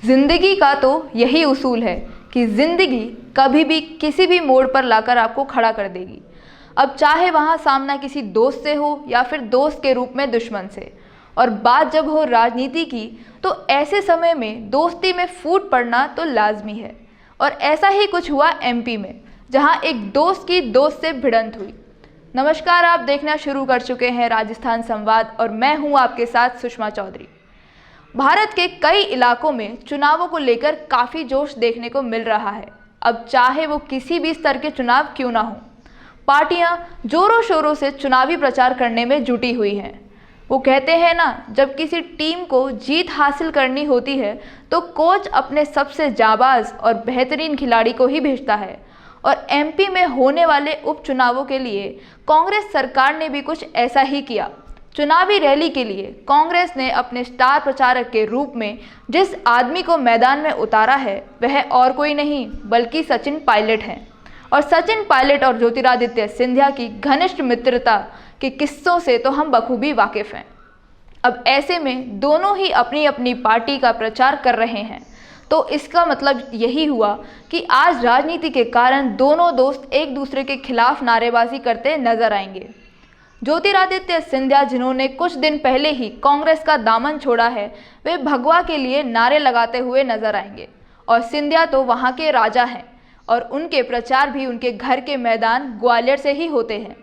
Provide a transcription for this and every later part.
जिंदगी का तो यही उसूल है कि जिंदगी कभी भी किसी भी मोड़ पर लाकर आपको खड़ा कर देगी। अब चाहे वहाँ सामना किसी दोस्त से हो या फिर दोस्त के रूप में दुश्मन से। और बात जब हो राजनीति की तो ऐसे समय में दोस्ती में फूट पड़ना तो लाजमी है। और ऐसा ही कुछ हुआ एमपी में, जहाँ एक दोस्त की दोस्त से भिड़ंत हुई। नमस्कार, आप देखना शुरू कर चुके हैं राजस्थान संवाद और मैं हूँ आपके साथ सुषमा चौधरी। भारत के कई इलाकों में चुनावों को लेकर काफ़ी जोश देखने को मिल रहा है। अब चाहे वो किसी भी स्तर के चुनाव क्यों ना हो, पार्टियां जोरों शोरों से चुनावी प्रचार करने में जुटी हुई हैं। वो कहते हैं ना, जब किसी टीम को जीत हासिल करनी होती है तो कोच अपने सबसे जाबाज और बेहतरीन खिलाड़ी को ही भेजता है। और एमपी में होने वाले उपचुनावों के लिए कांग्रेस सरकार ने भी कुछ ऐसा ही किया। चुनावी रैली के लिए कांग्रेस ने अपने स्टार प्रचारक के रूप में जिस आदमी को मैदान में उतारा है वह और कोई नहीं बल्कि सचिन पायलट हैं। और सचिन पायलट और ज्योतिरादित्य सिंधिया की घनिष्ठ मित्रता के किस्सों से तो हम बखूबी वाकिफ हैं। अब ऐसे में दोनों ही अपनी अपनी पार्टी का प्रचार कर रहे हैं, तो इसका मतलब यही हुआ कि आज राजनीति के कारण दोनों दोस्त एक दूसरे के खिलाफ नारेबाजी करते नजर आएंगे। ज्योतिरादित्य सिंधिया, जिन्होंने कुछ दिन पहले ही कांग्रेस का दामन छोड़ा है, वे भगवा के लिए नारे लगाते हुए नजर आएंगे। और सिंधिया तो वहां के राजा हैं और उनके प्रचार भी उनके घर के मैदान ग्वालियर से ही होते हैं।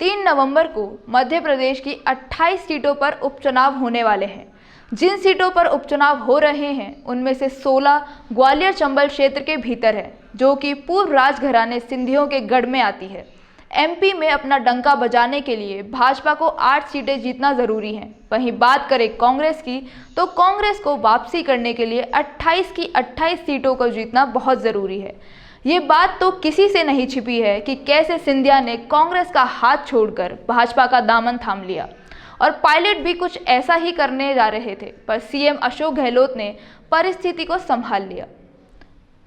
3 नवंबर को मध्य प्रदेश की 28 सीटों पर उपचुनाव होने वाले हैं। जिन सीटों पर उपचुनाव हो रहे हैं उनमें से 16 ग्वालियर चंबल क्षेत्र के भीतर है, जो कि पूर्व राजघराने सिंधियों के गढ़ में आती है। एमपी में अपना डंका बजाने के लिए भाजपा को 8 सीटें जीतना जरूरी है। वहीं बात करें कांग्रेस की, तो कांग्रेस को वापसी करने के लिए 28 की 28 सीटों को जीतना बहुत ज़रूरी है। ये बात तो किसी से नहीं छिपी है कि कैसे सिंधिया ने कांग्रेस का हाथ छोड़कर भाजपा का दामन थाम लिया। और पायलट भी कुछ ऐसा ही करने जा रहे थे, पर सीएम अशोक गहलोत ने परिस्थिति को संभाल लिया।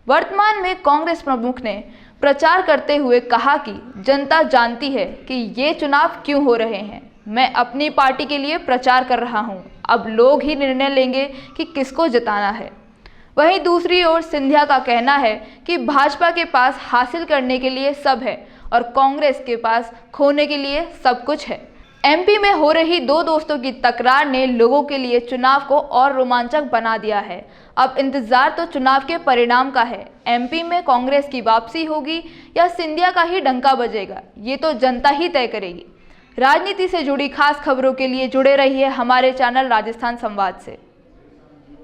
वर्तमान में कांग्रेस प्रमुख ने प्रचार करते हुए कहा कि जनता जानती है कि ये चुनाव क्यों हो रहे हैं। मैं अपनी पार्टी के लिए प्रचार कर रहा हूं, अब लोग ही निर्णय लेंगे कि किसको जिताना है। वहीं दूसरी ओर सिंधिया का कहना है कि भाजपा के पास हासिल करने के लिए सब है और कांग्रेस के पास खोने के लिए सब कुछ है। एमपी में हो रही दो दोस्तों की तकरार ने लोगों के लिए चुनाव को और रोमांचक बना दिया है। अब इंतजार तो चुनाव के परिणाम का है। एमपी में कांग्रेस की वापसी होगी या सिंधिया का ही डंका बजेगा, ये तो जनता ही तय करेगी। राजनीति से जुड़ी खास खबरों के लिए जुड़े रहिए हमारे चैनल राजस्थान संवाद से।